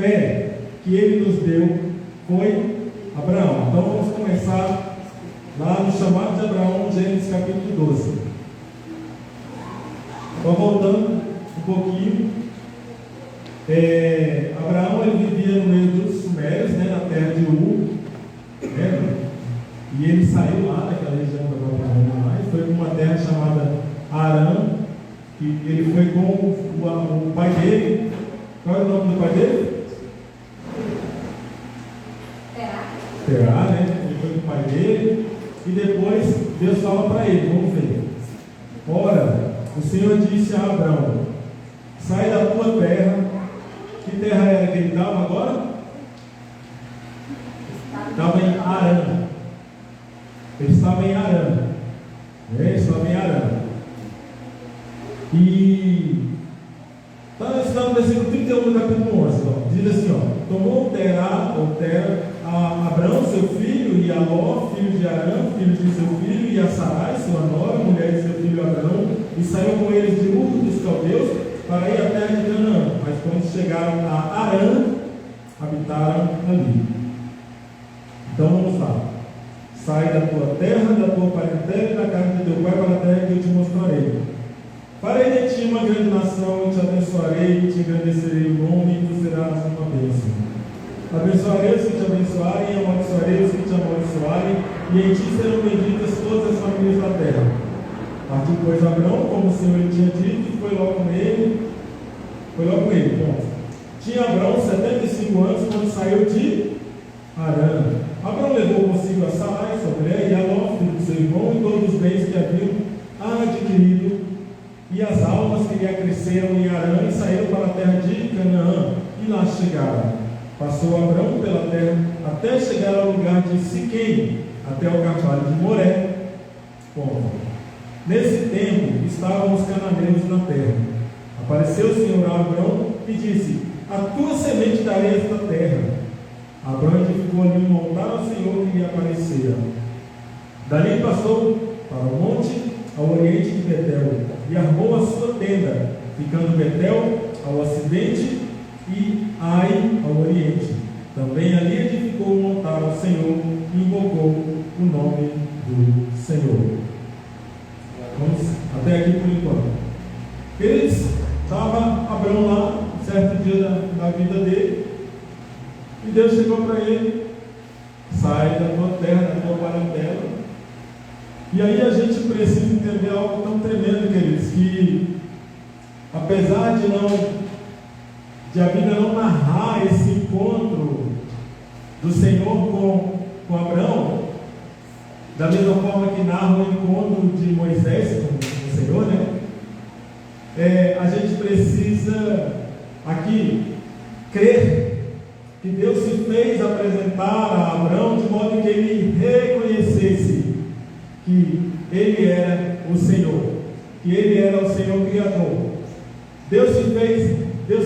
fé que ele nos deu foi Abraão. Então vamos começar lá no chamado de Abraão, Gênesis capítulo 12. Então voltando um pouquinho, Abraão ele vivia no meio dos sumérios, né, na terra de Ur, né, e ele saiu lá daquela região da Babilônia e foi para uma terra chamada Arã, e ele foi com o pai dele. Qual é o nome do pai dele? Terá, né? Ele foi com o pai dele, e depois Deus fala para ele, vamos ver. Ora, o Senhor disse a Abraão: sai da tua terra. Que terra era que ele estava agora? Estava em Arã. Ele estava em Arã. Ele estava em Arã. E nós estamos no versículo 31 do capítulo 11. Ó. Diz assim: ó, tomou Terá, a Abraão, seu filho, e a Ló, filho de Arã, filho de seu filho, e a Sarai, sua nora, mulher de seu filho Abraão, e saiu com eles de Ur dos Caldeus para ir à terra de Canaã. Mas quando chegaram a Arã, habitaram ali. Então vamos lá. Sai da tua terra, da tua parentela e da casa de teu pai para a terra que eu te mostrarei. Farei de ti uma grande nação, e te abençoarei, e te engrandecerei o nome, e tu serás uma bênção. Abençoarei os que te abençoarem, e amaldiçoarei os que te amaldiçoarem, e em ti serão benditas todas as famílias da terra. Partiu, pois, Abraão, como o Senhor lhe tinha dito, e foi logo com ele. Ponto. Tinha Abraão 75 anos quando saiu de Arã. Abraão levou consigo a Sarai, sua mulher, e a Ló, filho de seu irmão, e todos os bens que haviam adquirido, e as almas que lhe acresceram em Arã, e saíram para a terra de Canaã, e lá chegaram. Passou Abraão pela terra, até chegar ao lugar de Siquém, até o carvalho de Moré. Ponto. Nesse tempo estavam os cananeus na terra. Apareceu o Senhor a Abraão e disse: a tua semente darei esta terra. Abraão ficou ali montar ao Senhor que lhe aparecera. Dali passou para o monte ao oriente de Betel, e armou a sua tenda, ficando Betel ao ocidente e Ai ao oriente. Também ali edificou um altar ao Senhor e invocou o nome do Senhor. Vamos até aqui por enquanto. Estava Abraão lá, um certo dia da vida dele, e Deus chegou para ele: sai da tua terra, da tua parentela. E aí a gente precisa entender algo tão tremendo, queridos, que apesar de a Bíblia não narrar esse encontro do Senhor com Abraão, da mesma forma que narra o encontro de Moisés com o Senhor, né? A gente precisa aqui crer que Deus se fez apresentar a Abraão de modo que ele reconhecesse que ele era o Senhor, que ele era o Senhor Criador. Deus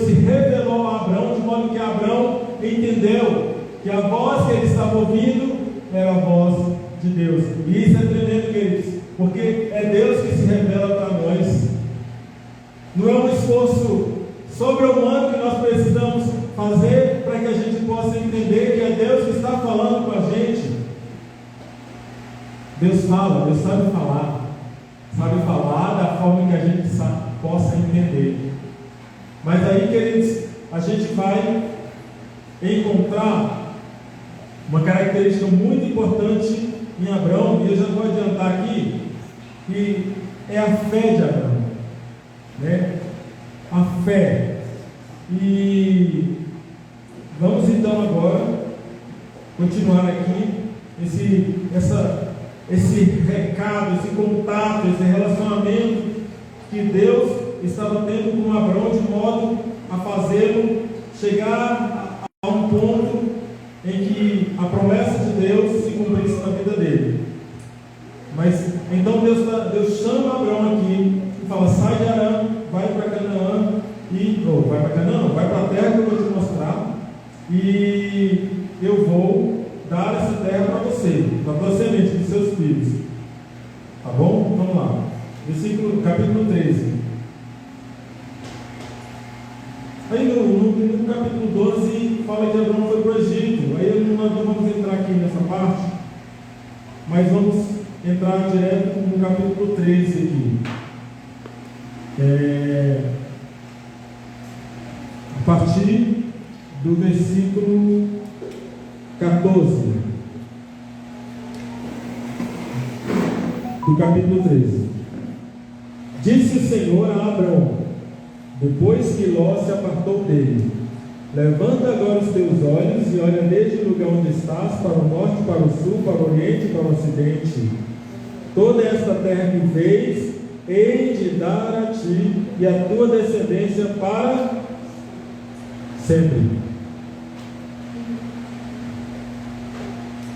se revelou a Abraão de modo que Abraão entendeu que a voz que ele estava ouvindo era a voz de Deus. E isso é tremendo, queridos, porque é Deus que se revela para nós. Não é um esforço sobre-humano que nós precisamos fazer para que a gente possa entender que é Deus que está falando com a gente. Deus fala, Deus sabe falar da forma que a gente possa entender. Mas aí, queridos, a gente vai encontrar uma característica muito importante em Abraão, e eu já vou adiantar aqui, que é a fé de Abraão, né? A fé. E vamos então agora continuar aqui esse recado, esse contato, esse relacionamento que Deus estava tendo com Abraão, de modo a fazê-lo chegar a um ponto em que a promessa de Deus se cumprisse na vida dele. Mas então Deus chama Abraão aqui e fala: sai de Arã, vai para Canaã, vai para a terra que eu vou te mostrar, e eu vou dar essa terra para você, para a tua semente, dos seus filhos. Tá bom? Vamos lá. Capítulo 13. Aí no capítulo 12, fala que Abraão foi para o Egito. Aí nós não vamos entrar aqui nessa parte, mas vamos entrar direto no capítulo 3 aqui. A partir do versículo 14 do capítulo 13. Disse o Senhor a Abrão, depois que Ló se apartou dele: levanta agora os teus olhos e olha desde o lugar onde estás, para o norte, para o sul, para o oriente e para o ocidente. Toda esta terra que vês, hei de dar a ti e a tua descendência para sempre.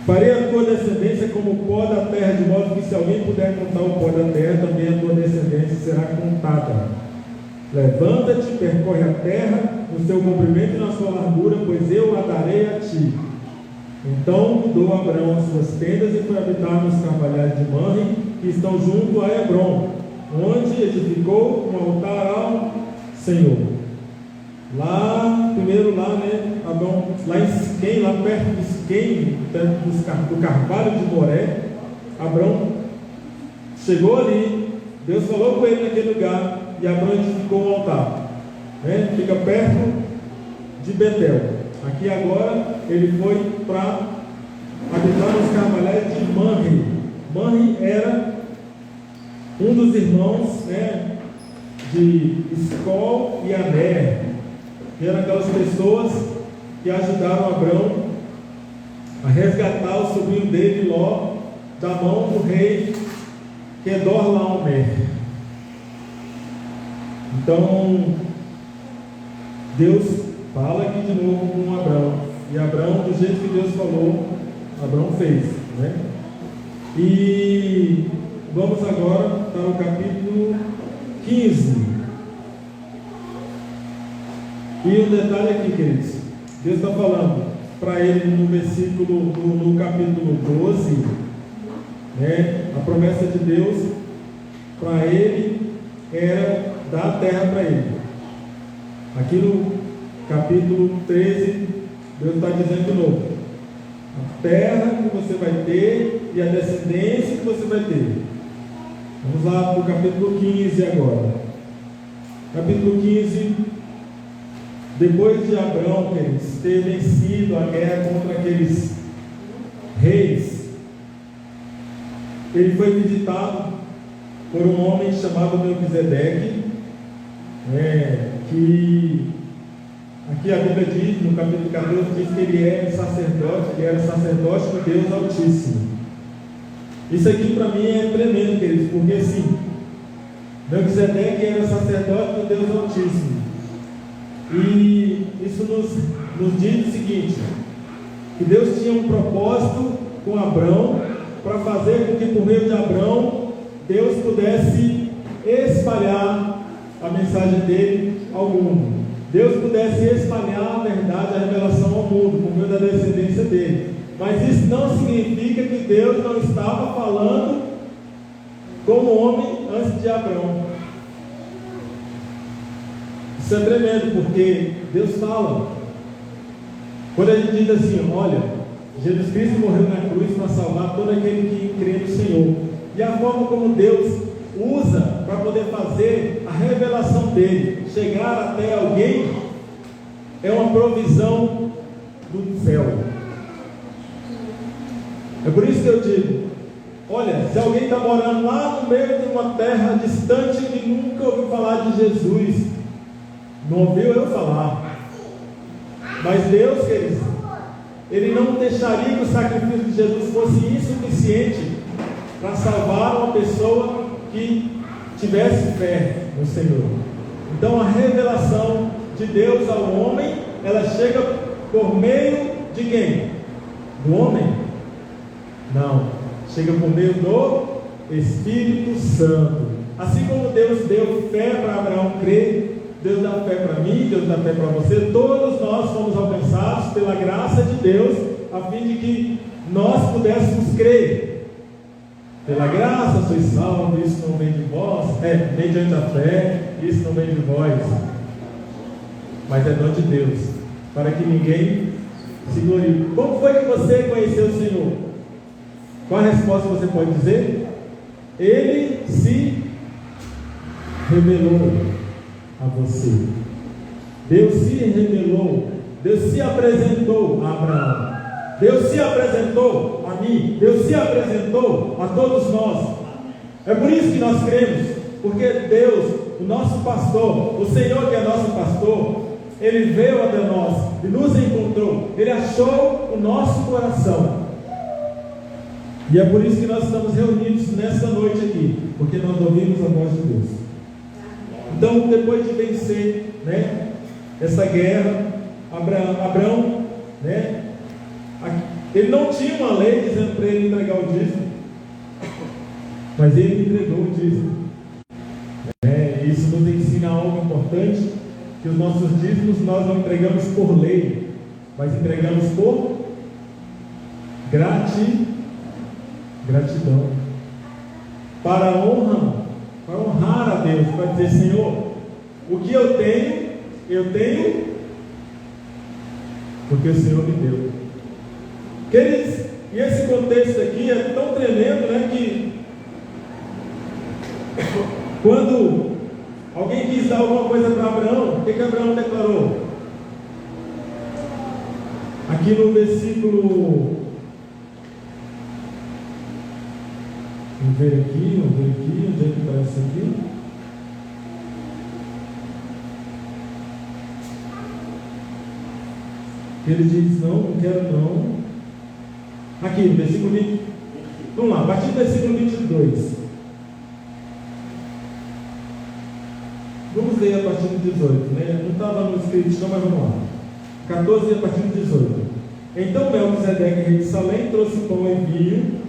Farei a tua descendência como o pó da terra, de modo que se alguém puder contar o pó da terra, também a tua descendência será contada. Levanta-te, percorre a terra no seu comprimento e na sua largura, pois eu a darei a ti. Então mudou Abrão as suas tendas e foi habitar nos carvalhais de Mamre, que estão junto a Hebrom, onde edificou um altar ao Senhor. Lá, primeiro lá, né, Abrão, lá em Siquém, lá perto de Siquém, perto do carvalho de Moré, Abrão chegou ali, Deus falou com ele naquele lugar, e Abrão edificou um altar, né? Fica perto de Betel. Aqui agora ele foi para habitar nos carvalhais de Mamre. Mamre era um dos irmãos, né, de Escol e Aner, que eram aquelas pessoas que ajudaram Abrão a resgatar o sobrinho dele, Ló, da mão do rei Quedorlaomer. Então Deus fala aqui de novo com Abrão, e Abrão, do jeito que Deus falou, Abrão fez, né? E vamos agora para o capítulo 15. E um detalhe aqui, queridos, Deus está falando para ele no versículo, no capítulo 12, né? A promessa de Deus para ele era dar a terra para ele. Aqui no capítulo 13, Deus está dizendo de novo: a terra que você vai ter e a descendência que você vai ter. Vamos lá para o capítulo 15 agora. Capítulo 15. Depois de Abrão ter vencido a guerra contra aqueles reis, ele foi visitado por um homem chamado Melquisedeque, que aqui a Bíblia diz, no capítulo 14, diz que ele era sacerdote, que era sacerdote do Deus Altíssimo. Isso aqui para mim é tremendo, queridos, porque assim, Melquisedeque era sacerdote do Deus Altíssimo. E isso nos diz o seguinte: que Deus tinha um propósito com Abrão, para fazer com que por meio de Abrão Deus pudesse espalhar a mensagem dele ao mundo. Deus pudesse espalhar a verdade, a revelação ao mundo, por meio da descendência dele. Mas isso não significa que Deus não estava falando como homem antes de Abrão. Isso é tremendo, porque Deus fala. Quando a gente diz assim: olha, Jesus Cristo morreu na cruz para salvar todo aquele que crê no Senhor. E a forma como Deus usa para poder fazer a revelação dele chegar até alguém é uma provisão do céu. É por isso que eu digo: olha, se alguém está morando lá no meio de uma terra distante e nunca ouviu falar de Jesus, não ouviu eu falar, mas Deus, queridos, Ele não deixaria que o sacrifício de Jesus fosse insuficiente para salvar uma pessoa que tivesse fé no Senhor. Então a revelação de Deus ao homem, ela chega por meio de quem? Do homem? Não, chega por meio do Espírito Santo. Assim como Deus deu fé para Abraão crer, Deus dá fé para mim, Deus dá fé para você. Todos nós fomos alcançados pela graça de Deus, a fim de que nós pudéssemos crer. Pela graça sois salvos, isso não vem de vós, mediante a fé, isso não vem de vós, mas é dom de Deus, para que ninguém se glorie. Como foi que você conheceu o Senhor? Qual a resposta você pode dizer? Ele se revelou a você. Deus se revelou. Deus se apresentou a Abraão. Deus se apresentou a mim. Deus se apresentou a todos nós. É por isso que nós cremos. Porque Deus, o nosso pastor, o Senhor que é nosso pastor, Ele veio até nós e nos encontrou. Ele achou o nosso coração. E é por isso que nós estamos reunidos nesta noite aqui, porque nós ouvimos a voz de Deus. Então, depois de vencer, né, essa guerra, Abraão, né, ele não tinha uma lei dizendo para ele entregar o dízimo, mas ele entregou o dízimo. Isso nos ensina algo importante, que os nossos dízimos nós não entregamos por lei, mas entregamos por gratidão, para honrar a Deus, para dizer: Senhor, o que eu tenho porque o Senhor me deu. Queridos, e esse contexto aqui é tão tremendo, né, que quando alguém quis dar alguma coisa para Abraão, o que Abraão declarou? Aqui no versículo, vamos ver aqui, onde é que está isso aqui? Ele diz: não quero não. Aqui no versículo 20, vamos lá, a partir do versículo 22. Vamos ler a partir do 18, né? Não estava no escrito, não, mas vamos lá. 14 a partir do 18. Então Melquisedeque, rei de Salém, trouxe pão e vinho.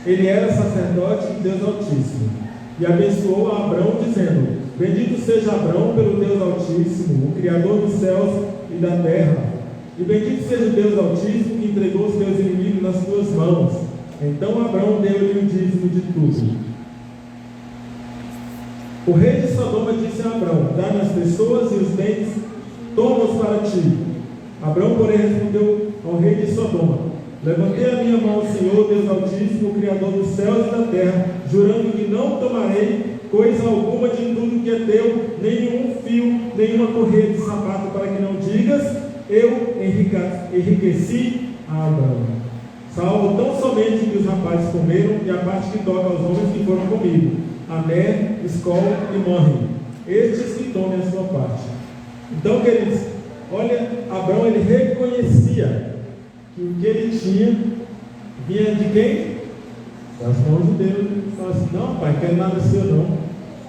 Ele era sacerdote de Deus Altíssimo, e abençoou a Abrão, dizendo: bendito seja Abrão pelo Deus Altíssimo, o Criador dos céus e da terra, e bendito seja o Deus Altíssimo, que entregou os teus inimigos nas tuas mãos. Então Abrão deu-lhe o dízimo de tudo. O rei de Sodoma disse a Abrão: dá-me as pessoas e os bens, toma-os para ti. Abrão, porém, respondeu ao rei de Sodoma: levantei a minha mão ao Senhor, Deus Altíssimo, o Criador dos céus e da terra, jurando que não tomarei coisa alguma de tudo que é teu, nenhum fio, nenhuma correia de sapato, para que não digas: eu enriqueci a Abrão, salvo tão somente que os rapazes comeram, e a parte que toca aos homens que foram comigo, Ané, Escol e Morre, estes que tomem a sua parte. Então, queridos, olha, Abrão, ele reconhecia que o que ele tinha vinha de quem? Das mãos de Deus. Ele falou assim: não, pai, não quero nada seu não.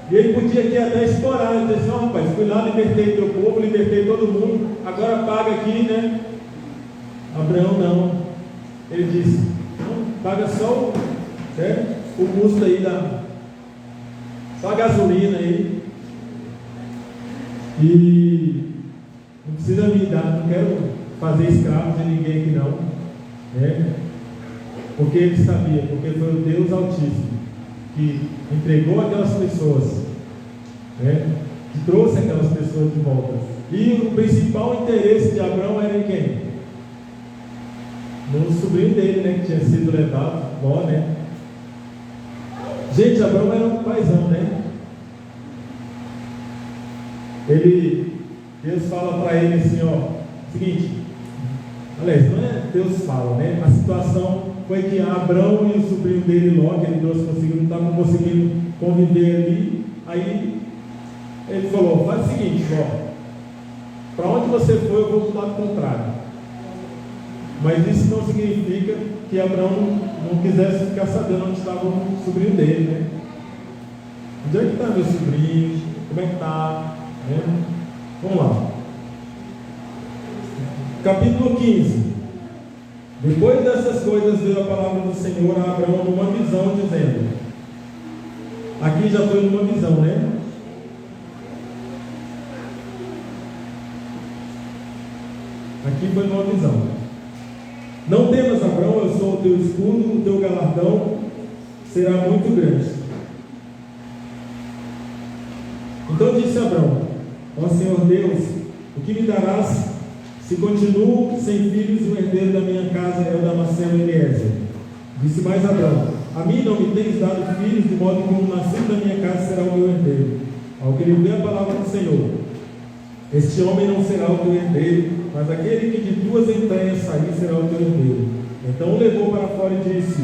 E ele podia aqui até explorar, ele disse: não, rapaz, fui lá, libertei teu povo, libertei todo mundo, agora paga aqui, né? Abraão não. Ele disse: não, paga só o custo aí só a gasolina aí. E não precisa me dar, não quero fazer escravo de ninguém aqui não, né? Porque ele sabia, porque foi o Deus Altíssimo que entregou aquelas pessoas, né? Que trouxe aquelas pessoas de volta. E o principal interesse de Abraão era em quem? No sobrinho dele, né? Que tinha sido levado, Ló, né? Gente, Abraão era um paizão, né? Deus fala para ele assim, seguinte, aliás, não é Deus fala, né? A situação foi que Abraão e o sobrinho dele, Ló, que ele trouxe consigo, não estavam conseguindo conviver ali. Aí ele falou: faz o seguinte, para onde você for, eu vou para o lado contrário. Mas isso não significa que Abraão não quisesse ficar sabendo onde estava o sobrinho dele, né? Onde é que está meu sobrinho? Como é que está? Né? Vamos lá. Capítulo 15. Depois dessas coisas veio a palavra do Senhor a Abraão numa visão, dizendo: aqui já foi numa visão, né? Aqui foi numa visão: não temas, Abraão, eu sou o teu escudo, o teu galardão será muito grande. Então disse Abraão: ó Senhor Deus, o que me darás Se continuo sem filhos, o herdeiro da minha casa é o Damasceno Eliezer. Disse mais Abrão: a mim não me tens dado filhos, de modo que o nascido da minha casa será o meu herdeiro. Ao que lhe veio a palavra do Senhor: este homem não será o teu herdeiro, mas aquele que de tuas entranhas sair será o teu herdeiro. Então o levou para fora e disse: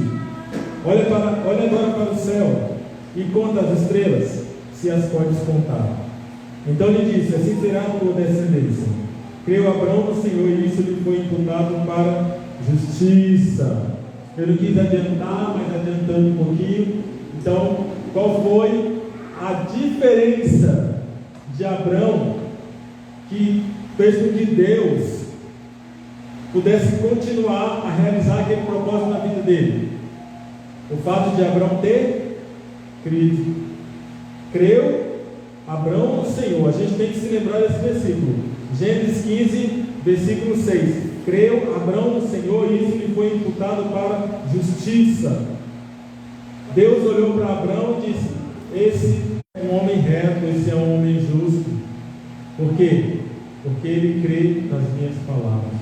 olha agora para o céu e conta as estrelas, se as podes contar. Então lhe disse: assim será a tua descendência. Creu Abrão no Senhor, e isso lhe foi imputado para justiça. Eu não quis adiantar, mas adiantando um pouquinho. Então, qual foi a diferença de Abrão que fez com que Deus pudesse continuar a realizar aquele propósito na vida dele? O fato de Abrão ter crido. Creu Abrão no Senhor. A gente tem que se lembrar desse versículo. Gênesis 15, versículo 6. Creu Abrão no Senhor, e isso lhe foi imputado para justiça. Deus olhou para Abrão e disse: esse é um homem reto, esse é um homem justo. Por quê? Porque ele crê nas minhas palavras.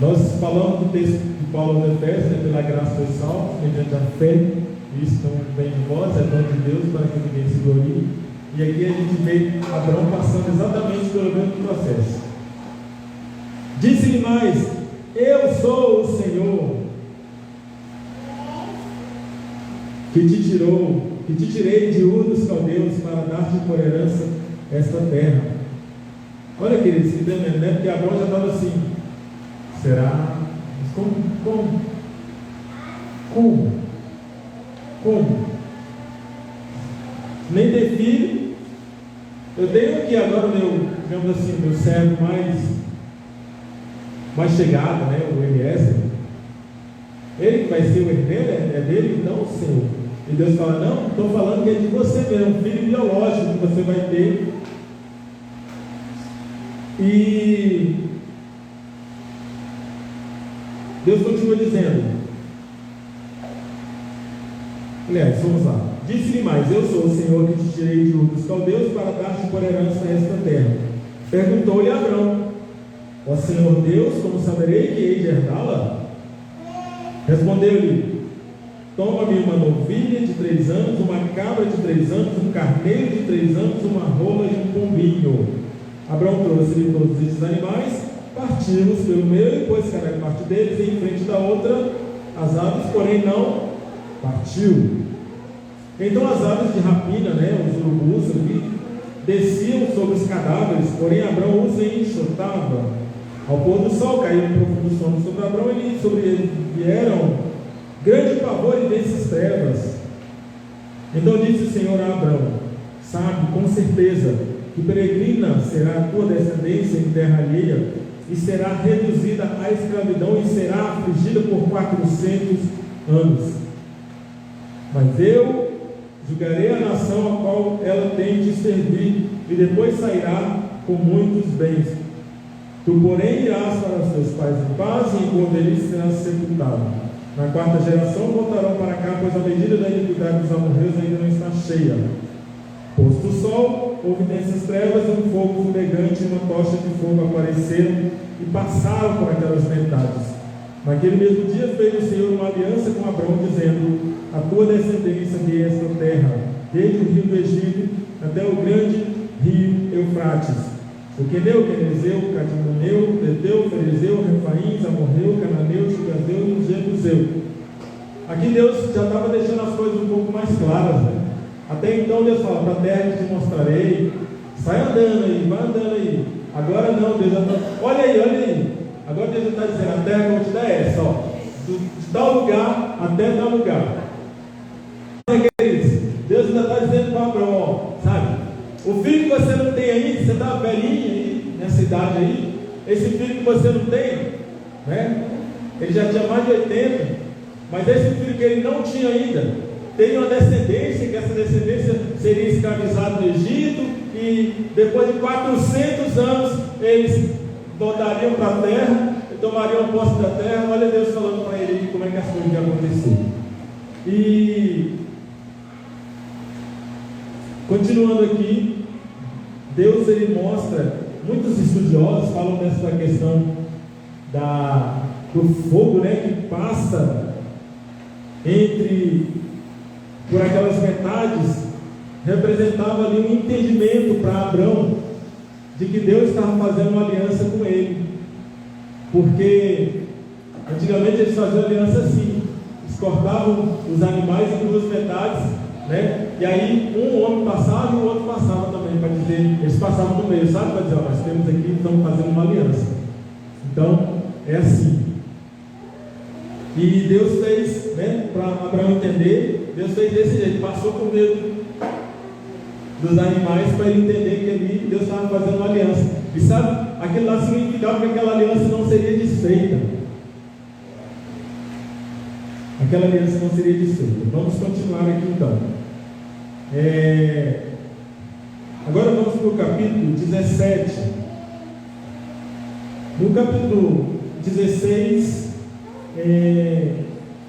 Nós falamos do texto de Paulo no Efésios, pela graça foi salvo, mediante a fé. Isso não vem de vós, é dom de Deus, para que ninguém se glorie. E aqui a gente vê Abrão passando exatamente pelo mesmo processo. Disse-lhe mais: eu sou o Senhor que te tirei de Ur dos Caldeus para dar-te por herança esta terra. Olha, queridos, que tremendo, né? Porque Abrão já estava assim: será? Mas como? Nem ter filho. Eu tenho aqui agora o meu, digamos assim, meu servo mais chegado, né? O Eliezer. Ele que vai ser o herdeiro, é dele, então, Senhor. E Deus fala: não, estou falando que é de você mesmo, um filho biológico que você vai ter. E Deus continua dizendo, aliás, vamos lá. Disse-lhe mais: eu sou o Senhor que te tirei de Ur dos Caldeus para dar-te por herança esta terra. Perguntou-lhe Abrão: ó Senhor Deus, como saberei que hei de herdá-la? Respondeu-lhe: toma-me uma novilha de 3 anos, uma cabra de 3 anos, um carneiro de 3 anos, uma rola e um pombinho. Abrão trouxe-lhe todos esses animais, partiu-os pelo meio, e pôs cada parte deles em frente da outra, as aves, porém não partiu. Então as aves de rapina, os urubus ali, desciam sobre os cadáveres, porém Abrão os enxotava. Ao pôr do sol caiu um profundo sono sobre Abrão, e sobre ele vieram grande pavor e densas trevas. Então disse o Senhor a Abrão: sabe com certeza que peregrina será a tua descendência em terra alheia, e será reduzida à escravidão, e será afligida por 400 anos. Mas eu julgarei a nação a qual ela tem de servir, e depois sairá com muitos bens. Tu, porém, irás para os teus pais em paz, e em velhice serás sepultado. Na 4ª geração voltarão para cá, pois a medida da iniquidade dos amorreus ainda não está cheia. Posto o sol, houve densas trevas, e um fogo fumegante e uma tocha de fogo apareceram e passaram por aquelas metades. Naquele mesmo dia fez o Senhor uma aliança com Abrão, dizendo: a tua descendência de esta terra, desde o rio do Egito até o grande rio Eufrates, o Queneu, Quenezeu, Cadmoneu, Teteu, Ferezeu, Refaim, Amorreu, Cananeu, Chigazeu e Jebuseu. Aqui Deus já estava deixando as coisas um pouco mais claras, né? Até então Deus fala: para a terra que te mostrarei, sai andando aí, vai andando aí. Agora não, Deus já está, olha aí. Agora Deus está dizendo: a terra que eu vou te dar é essa, de tal lugar até tal lugar. Deus ainda está dizendo para Abraão, sabe? O filho que você não tem aí, você está velhinho aí, nessa idade aí, esse filho que você não tem, né? Ele já tinha mais de 80, mas esse filho que ele não tinha ainda, tem uma descendência, que essa descendência seria escravizada no Egito, e depois de 400 anos, eles voltariam para a terra, tomariam posse da terra. Olha Deus falando para ele como é que as coisas iam acontecer. E continuando aqui, Deus ele mostra muitos estudiosos falam dessa questão do fogo, né, que passa por aquelas metades, representava ali um entendimento para Abrão de que Deus estava fazendo uma aliança com ele, porque antigamente eles faziam aliança assim, eles cortavam os animais em duas metades, né? E aí um homem passava e o outro passava também, para dizer, eles passavam no meio, sabe? Para dizer, nós temos aqui, estamos fazendo uma aliança. Então é assim. E Deus fez, né, para Abraão entender, Deus fez desse jeito, passou por meio dos animais para ele entender que ali Deus estava fazendo uma aliança. E sabe, aquilo lá significava que aquela aliança não seria desfeita. Aquela aliança não seria desfeita. Vamos continuar aqui então. Agora vamos para o capítulo 17. No capítulo 16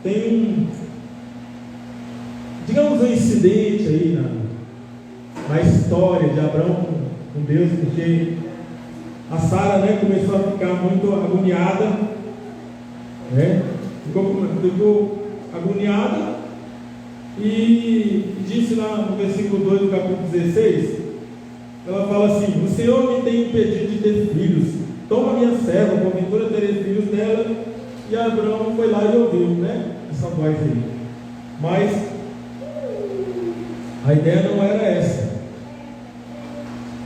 tem digamos um incidente aí na história de Abraão com Deus, porque a Sara, né, começou a ficar muito agoniada, né? Ficou agoniada e disse lá no versículo 2 do capítulo 16, ela fala assim: o Senhor me tem impedido de ter filhos, toma minha serva, porventura terei filhos dela. E Abraão foi lá e ouviu, né, essa voz aí. Mas a ideia não era essa.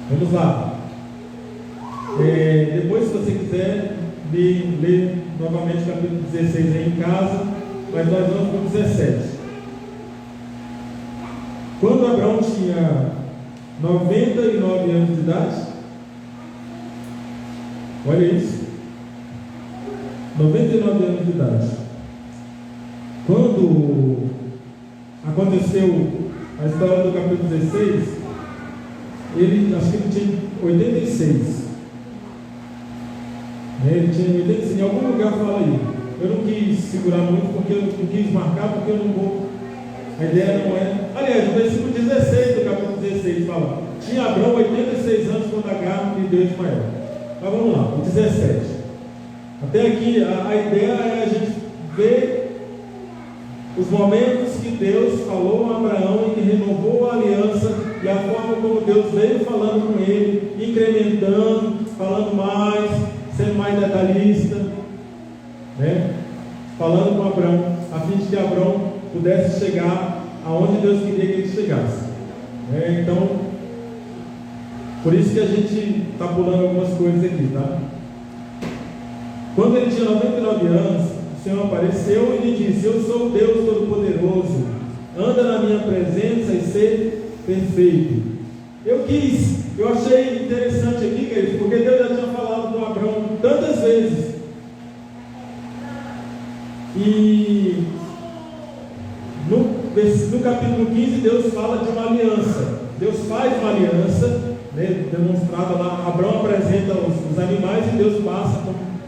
Vamos lá. Depois, se você quiser ler novamente o capítulo 16 aí em casa, mas nós vamos para o 17. Quando Abraão tinha 99 anos de idade, olha isso, 99 anos de idade, quando aconteceu a história do capítulo 16, acho que ele tinha 86. Ele tinha 86, em algum lugar fala aí. Eu não quis segurar muito, porque eu não quis marcar, porque eu não vou. A ideia não é. Aliás, o versículo 16 do capítulo 16 fala: tinha Abraão 86 anos quando Agar lhe deu Ismael. Mas vamos lá, o 17. Até aqui, a ideia é a gente ver os momentos que Deus falou a Abraão e que renovou a aliança, e a forma como Deus veio falando com ele, incrementando, falando mais, sendo mais detalhista, né? Falando com Abraão, a fim de que Abraão pudesse chegar aonde Deus queria que ele chegasse, né? Então, por isso que a gente está pulando algumas coisas aqui, tá? Quando ele tinha 99 anos, o Senhor apareceu e lhe disse: eu sou o Deus Todo-Poderoso, anda na minha presença e ser perfeito. Eu achei interessante aqui, queridos, porque Deus já tinha falado com Abraão tantas vezes. E no capítulo 15, Deus fala de uma aliança. Deus faz uma aliança, né, demonstrada lá. Abraão apresenta os animais e Deus passa,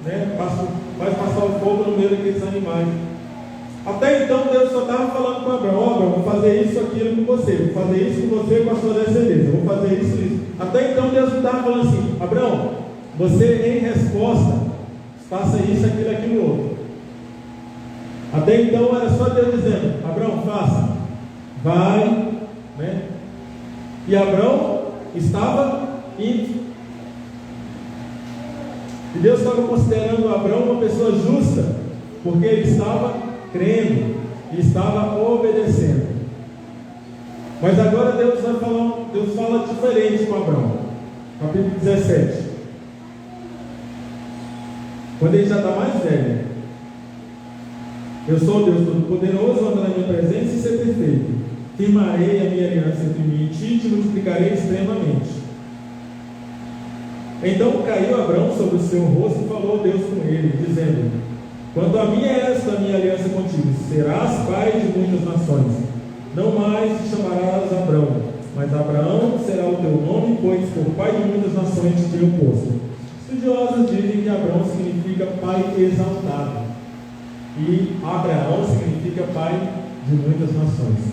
né, faz passar o fogo no meio daqueles animais. Até então Deus só estava falando com Abraão: Abraão, vou fazer isso, aquilo com você, vou fazer isso com você, com a sua descendência, vou fazer isso, isso. Até então Deus não estava falando assim: Abraão, você em resposta, faça isso, aquilo, outro. Até então era só Deus dizendo: Abraão, faça, vai, né? E Abraão estava indo. E Deus estava considerando Abraão uma pessoa justa, porque ele estava crendo e estava obedecendo. Mas agora Deus fala diferente com Abraão. Capítulo 17. Quando ele já está mais velho: eu sou o Deus Todo-Poderoso, ando na minha presença e ser perfeito. Firmarei a minha aliança entre mim e ti, te multiplicarei extremamente. Então caiu Abraão sobre o seu rosto e falou Deus com ele, dizendo: quanto a mim é esta a minha aliança contigo, serás pai de muitas nações. Não mais te chamarás Abraão, mas Abraão será o teu nome, pois por pai de muitas nações te tenho posto. Estudiosos dizem que Abraão significa pai exaltado, e Abraão significa pai de muitas nações.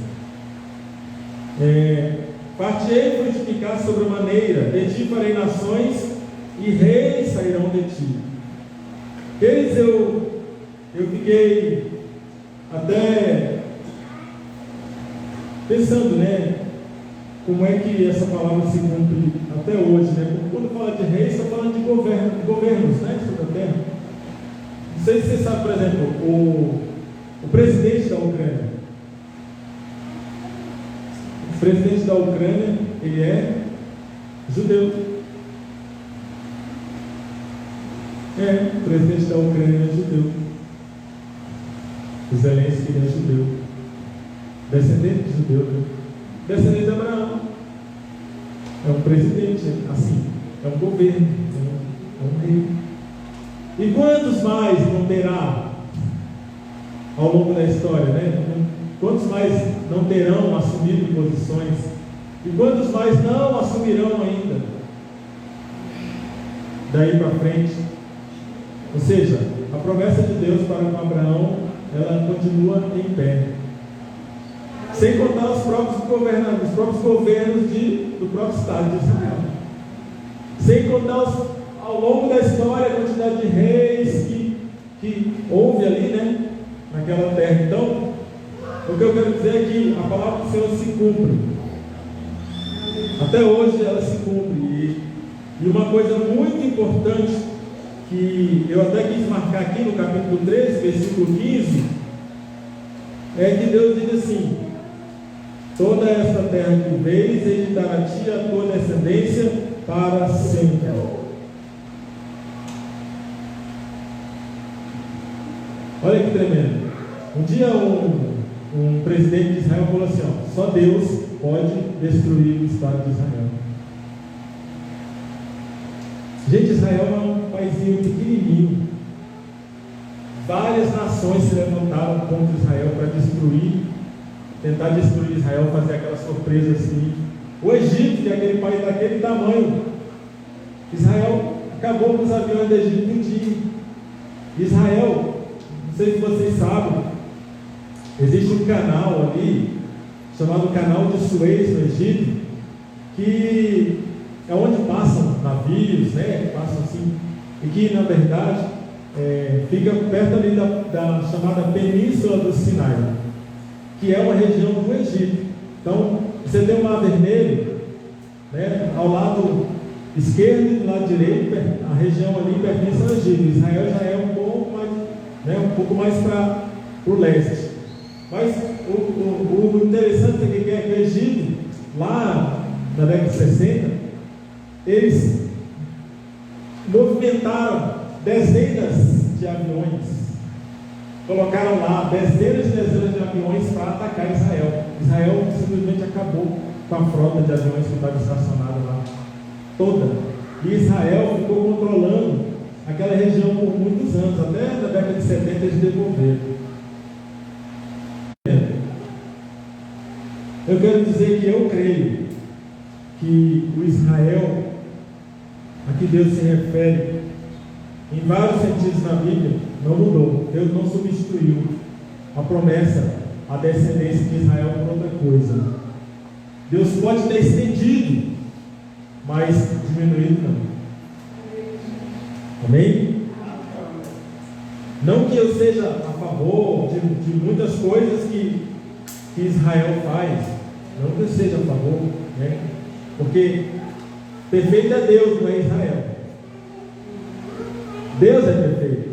Partirei e frutificar sobremaneira, de ti farei nações, e reis sairão de ti. Eis eu fiquei até pensando, né? Como é que essa palavra se cumpre até hoje, né? Quando fala de reis, está falando de governos, né? Sobre a terra. Não sei se você sabe, por exemplo, o presidente da Ucrânia. O presidente da Ucrânia, ele é judeu. O presidente da Ucrânia é judeu. O Zelensky, ele é judeu. Descendente de judeu, né? Descendente de Abraão. É um presidente, assim, é um governo, é um rei. E quantos mais não terá ao longo da história, né? Quantos mais não terão assumido posições? E quantos mais não assumirão ainda? Daí para frente. Ou seja, a promessa de Deus para com Abraão, ela continua em pé. Sem contar os próprios governos do próprio Estado de Israel. Sem contar ao longo da história a quantidade de reis que houve ali, né? Naquela terra. Então, o que eu quero dizer é que a palavra do Senhor se cumpre. Até hoje ela se cumpre. E uma coisa muito importante que eu até quis marcar aqui no capítulo 13, versículo 15, é que Deus diz assim: toda esta terra que vês, ele dará a ti a tua descendência para sempre. Olha que tremendo. Um dia um presidente de Israel falou assim: só Deus pode destruir o Estado de Israel. Gente, Israel é um paizinho pequenininho. Várias nações se levantaram contra Israel para tentar destruir Israel, fazer aquela surpresa assim. O Egito, que é aquele país daquele tamanho, Israel acabou com os aviões do Egito um dia. Israel, não sei se vocês sabem, existe um canal ali, chamado Canal de Suez no Egito, que é onde passam navios, né? Passam assim, e que na verdade fica perto ali da chamada Península do Sinai, que é uma região do Egito. Então, você tem o Mar Vermelho, né? Ao lado esquerdo e do lado direito, a região ali pertence ao Egito. Israel já é um pouco mais para o leste. Mas o interessante é que o Egito, lá na década de 60, eles movimentaram dezenas de aviões, colocaram lá dezenas de aviões para atacar Israel. Israel simplesmente acabou com a frota de aviões que estava estacionada lá toda. E Israel ficou controlando aquela região por muitos anos, até na década de 70 eles devolveram. Eu quero dizer que eu creio que o Israel a que Deus se refere em vários sentidos na Bíblia não mudou. Deus não substituiu a promessa, a descendência de Israel por outra coisa. Deus pode ter estendido, mas diminuído não. Amém? Não que eu seja a favor de muitas coisas que Israel faz, não que eu seja a favor, né? Porque perfeito é Deus, não é Israel. Deus é perfeito.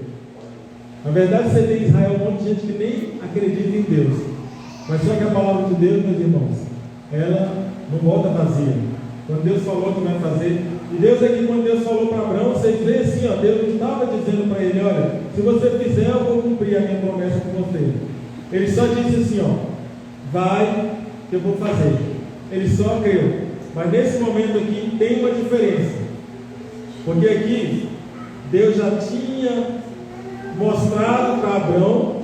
Na verdade, você tem em Israel um monte de gente que nem acredita em Deus. Mas só que a palavra de Deus, meus irmãos, ela não volta vazia. Quando Deus falou que vai fazer, e Deus aqui, quando Deus falou para Abraão, vocês veem assim, Deus não estava dizendo para ele: olha, se você fizer, eu vou cumprir a minha promessa com você. Ele só disse assim: vai, que eu vou fazer. Ele só creu. Mas nesse momento aqui tem uma diferença, porque aqui Deus já tinha mostrado para Abraão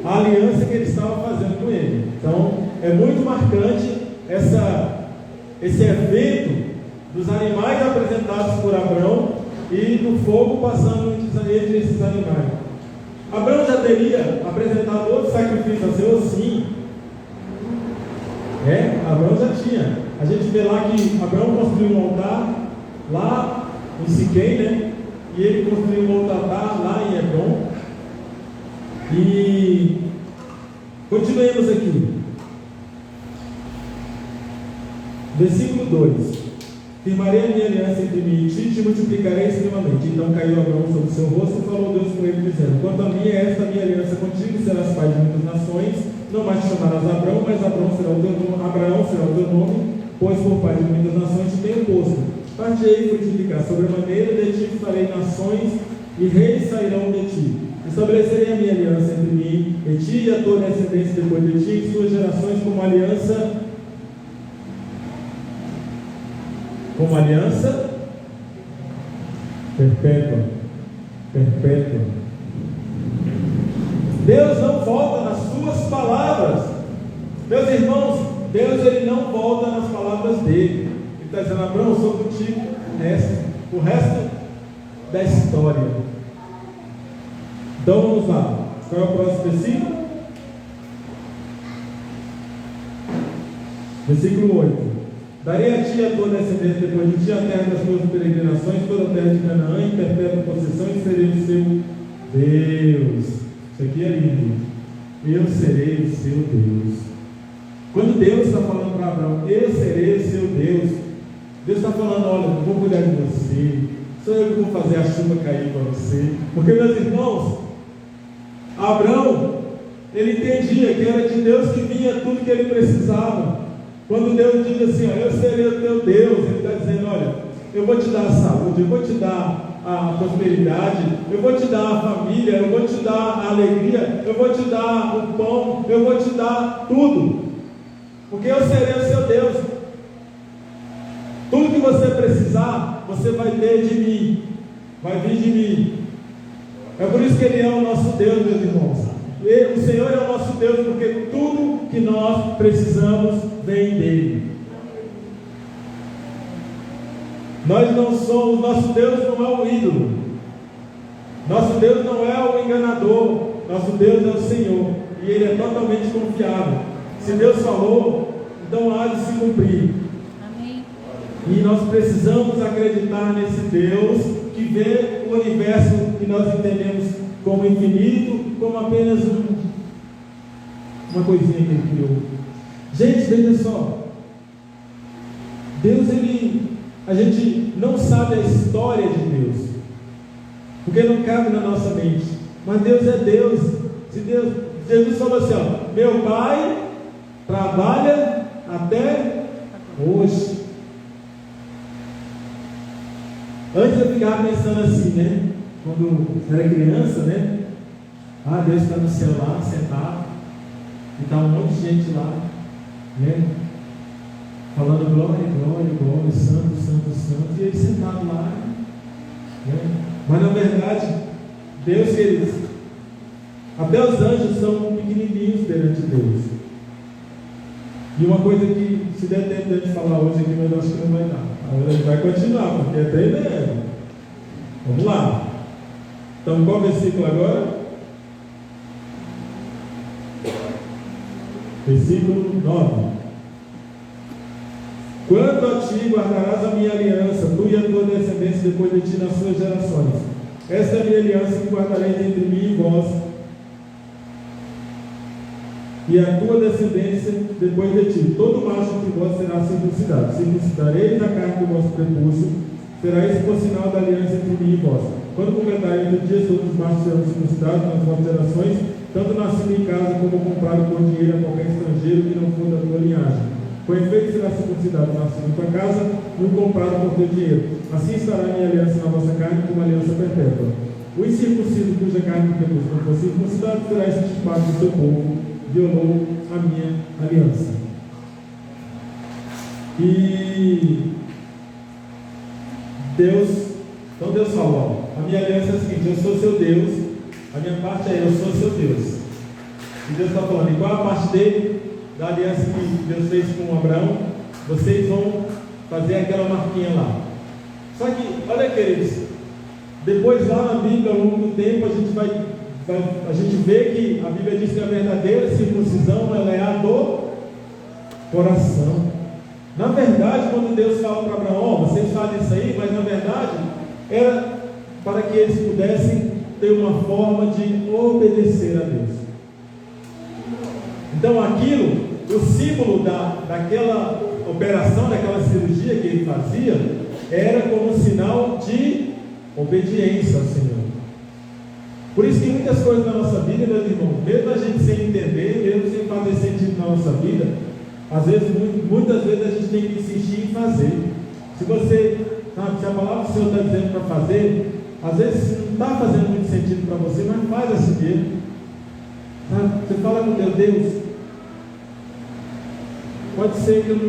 a aliança que ele estava fazendo com ele. Então é muito marcante esse evento dos animais apresentados por Abraão e do fogo passando entre esses animais. Abraão já teria apresentado outro sacrifício a Deus, sim. Abraão já tinha. A gente vê lá que Abraão construiu um altar lá em Siquém, né? E ele construiu um outro altar lá em Hebron. E continuemos aqui. Versículo 2: firmarei a minha aliança entre mim e ti, te multiplicarei extremamente. Então caiu Abraão sobre o seu rosto e falou Deus com ele, dizendo: quanto a mim, esta minha aliança contigo, serás pai de muitas nações. Não mais te chamarás Abraão, mas Abraão será o teu nome, pois por pai de muitas nações te tenho posto. Partirei e frutificar sobremaneira, de ti farei nações, e reis sairão de ti. Estabelecerei a minha aliança entre mim e ti e a tua descendência depois de ti, em suas gerações, como aliança perpétua. Perpétua. Deus não volta nas suas palavras. Meus irmãos, Deus ele não volta nas palavras dele. Ele está dizendo: Abraão, eu sou contigo o resto da história. Então vamos lá. Qual é o próximo versículo? Versículo 8: darei a ti e a tua descendência depois de ti a terra das tuas peregrinações, toda a terra de Canaã, em perpétua possessão, e serei o seu Deus. Isso aqui é lindo. Eu serei o seu Deus. Quando Deus está falando para Abraão, eu serei o seu Deus, Deus está falando: olha, eu vou cuidar de você, sou eu que vou fazer a chuva cair para você. Porque, meus irmãos, Abraão, ele entendia que era de Deus que vinha tudo que ele precisava. Quando Deus diz assim: ó, eu serei o teu Deus, ele está dizendo: olha, eu vou te dar a saúde, eu vou te dar a prosperidade, eu vou te dar a família, eu vou te dar a alegria, eu vou te dar o pão, eu vou te dar tudo, porque eu serei o seu Deus. Tudo que você precisar, você vai ter de mim, vai vir de mim. É por isso que Ele é o nosso Deus, meus irmãos. O Senhor é o nosso Deus, porque tudo que nós precisamos vem dele. Nós não somos, nosso Deus não é o ídolo, nosso Deus não é o enganador, nosso Deus é o Senhor, e Ele é totalmente confiável. Se Deus falou, então há de se cumprir. Amém. E nós precisamos acreditar nesse Deus que vê o universo que nós entendemos como infinito, como apenas uma coisinha que Ele criou. Gente, veja só, Deus, a gente não sabe a história de Deus, porque não cabe na nossa mente, mas Deus é Deus. Se Jesus falou assim: ó, meu Pai trabalha até hoje. Antes eu ficava pensando assim, né? Quando era criança, né? Ah, Deus está no céu lá, sentado, e está um monte de gente lá, né? Falando glória, glória, glória, santo, santo, santo, e ele sentado lá, né? Mas na verdade, Deus, queridos, até os anjos são pequenininhos perante Deus. E uma coisa que, se der tempo de a gente falar hoje aqui, mas eu acho que não vai dar. A gente vai continuar, porque é tremendo. Vamos lá. Então, qual versículo agora? Versículo 9. Quanto a ti, guardarás a minha aliança, tu e a tua descendência depois de ti nas suas gerações. Esta é a minha aliança que guardareis entre mim e vós, e a tua descendência depois de ti. Todo macho entre vós será circuncidado. Circuncidareis a carne do vosso prepúcio, será esse por sinal da aliança entre mim e vós. Quando completarem 30 dias, todos os machos serão circuncidados nas vossas gerações, tanto nascido em casa como comprado por dinheiro a qualquer estrangeiro que não for da tua linhagem. Com efeito será circuncidado nascido em tua casa e o comprado por teu dinheiro. Assim estará a minha aliança na vossa carne como aliança perpétua. O incircunciso cuja carne do prepúcio não for circuncidado será extirpado do seu povo, violou a minha aliança. E então Deus falou: a minha aliança é a seguinte: eu sou seu Deus, a minha parte é eu sou seu Deus. E Deus está falando: e qual a parte dele, da aliança que Deus fez com Abraão? Vocês vão fazer aquela marquinha lá. Só que, olha, queridos, depois lá na Bíblia, ao longo do tempo, a gente vê que a Bíblia diz que a verdadeira circuncisão ela é a do coração. Na verdade, quando Deus fala para Abraão: vocês fazem isso aí, mas na verdade era para que eles pudessem ter uma forma de obedecer a Deus. Então aquilo, o símbolo daquela operação, daquela cirurgia que ele fazia, era como um sinal de obediência ao Senhor. Por isso que muitas coisas na nossa vida, meus irmãos, mesmo a gente sem entender, mesmo sem fazer sentido na nossa vida, às vezes, muitas vezes a gente tem que insistir em fazer. Se você, sabe, se a palavra do Senhor está dizendo para fazer, às vezes não está fazendo muito sentido para você, mas faz assim mesmo. Você fala com Deus, pode ser que eu não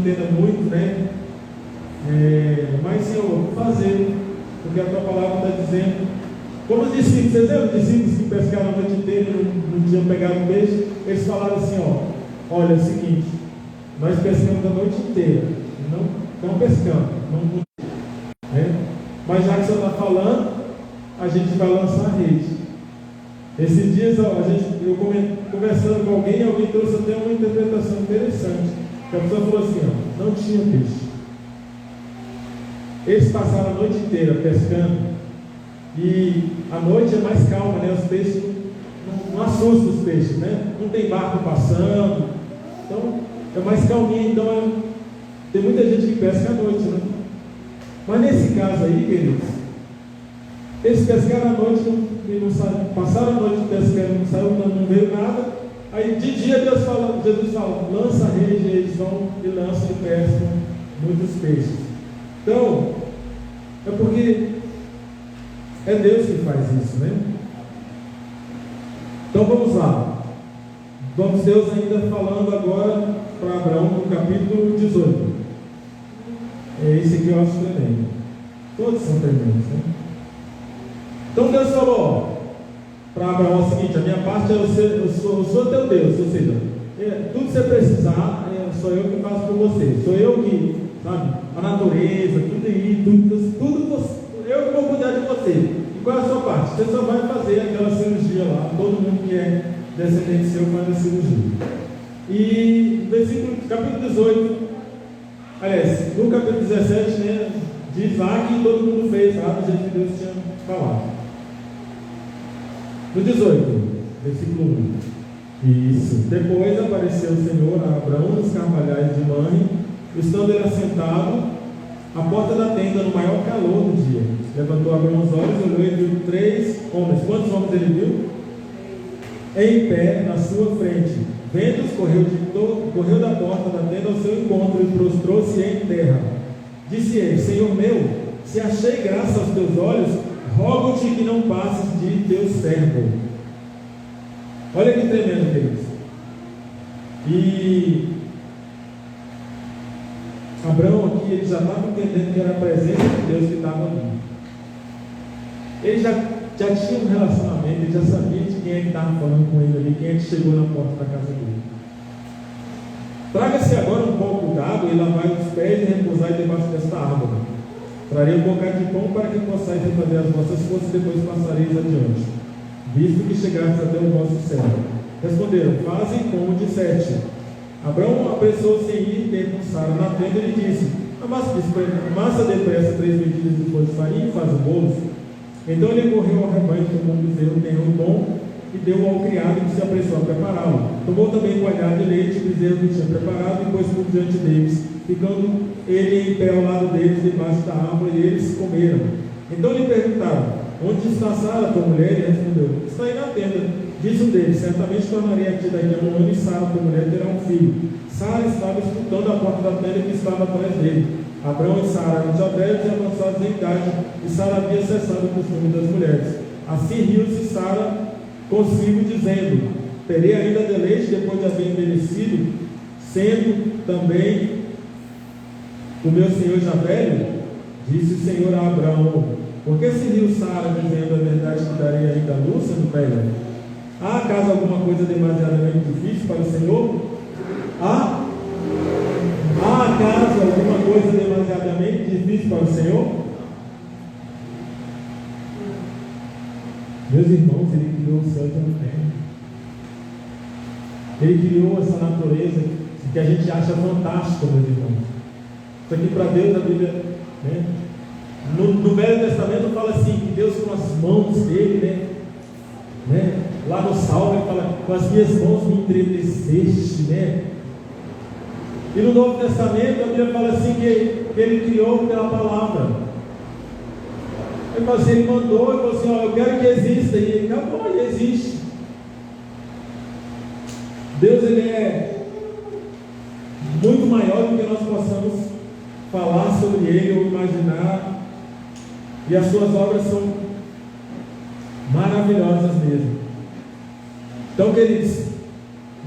entenda muito, né? Mas Senhor, vou fazer, porque a tua palavra está dizendo. Como os discípulos, vocês lembram os discípulos que pescaram a noite inteira e não tinham pegado peixe? Eles falaram assim: olha, é o seguinte, nós pescamos a noite inteira, não estamos pescando, mas já que o Senhor está falando, a gente vai lançar a rede. Esses dias eu conversando com alguém trouxe até uma interpretação interessante, que a pessoa falou assim: não tinha peixe. Eles passaram a noite inteira pescando, e a noite é mais calma, né? Os peixes não assustam os peixes, né? Não tem barco passando, então é mais calminho. Então tem muita gente que pesca à noite, né? Mas nesse caso aí, queridos, eles pescaram à noite e não saíram, passaram a noite pescando, não saiu, não veio nada. Aí de dia Jesus fala, lança a rede, e eles vão e lançam e pescam muitos peixes. Então, é porque é Deus que faz isso, né? Então vamos lá. Vamos Deus ainda falando agora para Abraão no capítulo 18. Esse aqui eu acho tremendo. Todos são tremendos, né? Então Deus falou para Abraão o seguinte: a minha parte é eu sou teu Deus, ou seja, tudo que você precisar, sou eu que faço por você. Sou eu que, sabe, a natureza, tudo aí, tudo eu que vou cuidar de você. E qual é a sua parte? Você só vai fazer aquela cirurgia lá. Todo mundo que é descendente seu faz a cirurgia. E capítulo 18, aliás, no capítulo 17, né, de Isaac, todo mundo fez lá do jeito que Deus tinha falado. No 18, versículo 1. Isso. Depois apareceu o Senhor a Abraão nos carvalhais de Mamre, estando ele assentado à porta da tenda no maior calor do dia. Levantou Abraão os olhos, olhou e viu 3 homens. Quantos homens ele viu? Em pé na sua frente. Vendo-os, correu da porta da tenda ao seu encontro e prostrou-se em terra. Disse ele: Senhor meu, se achei graça aos teus olhos, rogo-te que não passes de teu servo. Olha que tremendo, queridos. E Abraão aqui, ele já estava entendendo que era a presença de Deus que estava ali. Ele já tinha um relacionamento, ele já sabia de quem é que estava falando com ele ali, quem é que chegou na porta da casa dele. Traga-se agora um pouco d'água e lavai os pés e repousai debaixo desta árvore. Trarei um bocado de pão para que possais refazer as vossas forças e depois passareis adiante, visto que chegastes até o vosso céu. Responderam: faze como disseste. Abraão apressou-se em ir ter com Sara na tenda e lhe disse: amassa depressa 3 medidas de flor de farinha e faz o bolo. Então ele correu ao rebanho, tomou um bezerro tenro bom e deu ao criado que se apressou a prepará-lo. Tomou também um coalhado de leite, o bezerro que tinha preparado, e pôs por diante deles, ficando ele em pé ao lado deles, debaixo da árvore, e eles comeram. Então lhe perguntaram: onde está Sara, tua mulher? E respondeu: está aí na tenda. Disse um deles: certamente tornarei a ti daqui a 1 ano, e Sara, tua mulher, terá um filho. Sara estava escutando a porta da tenda que estava atrás dele. Abraão e Sara eram já velhos e avançados em idade, e Sara havia cessado o costume das mulheres. Assim riu-se Sara consigo, dizendo: terei ainda deleite depois de haver envelhecido, sendo também o meu senhor já velho? Disse o Senhor a Abraão: por que se riu Sara, dizendo: a verdade que darei ainda a luz, sendo velha? Há acaso alguma coisa demasiadamente difícil para o Senhor? Há acaso alguma coisa demasiadamente difícil para o Senhor? Meus irmãos, Ele criou o céu e a terra. Ele criou essa natureza que a gente acha fantástica, meus irmãos. Isso aqui para Deus, a Bíblia, né? No Velho Testamento fala assim, que Deus com as mãos dele, né? Lá no Salmo ele fala, com as minhas mãos me entreteceste, né? E no Novo Testamento a Bíblia fala assim, que ele criou pela palavra. Ele falou assim, ele mandou, ele falou assim, ó, eu quero que exista, e ele acabou, e existe. Deus, ele é muito maior do que nós possamos falar sobre ele ou imaginar, e as suas obras são maravilhosas mesmo. Então, queridos,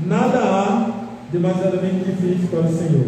nada há demasiadamente difícil para o Senhor.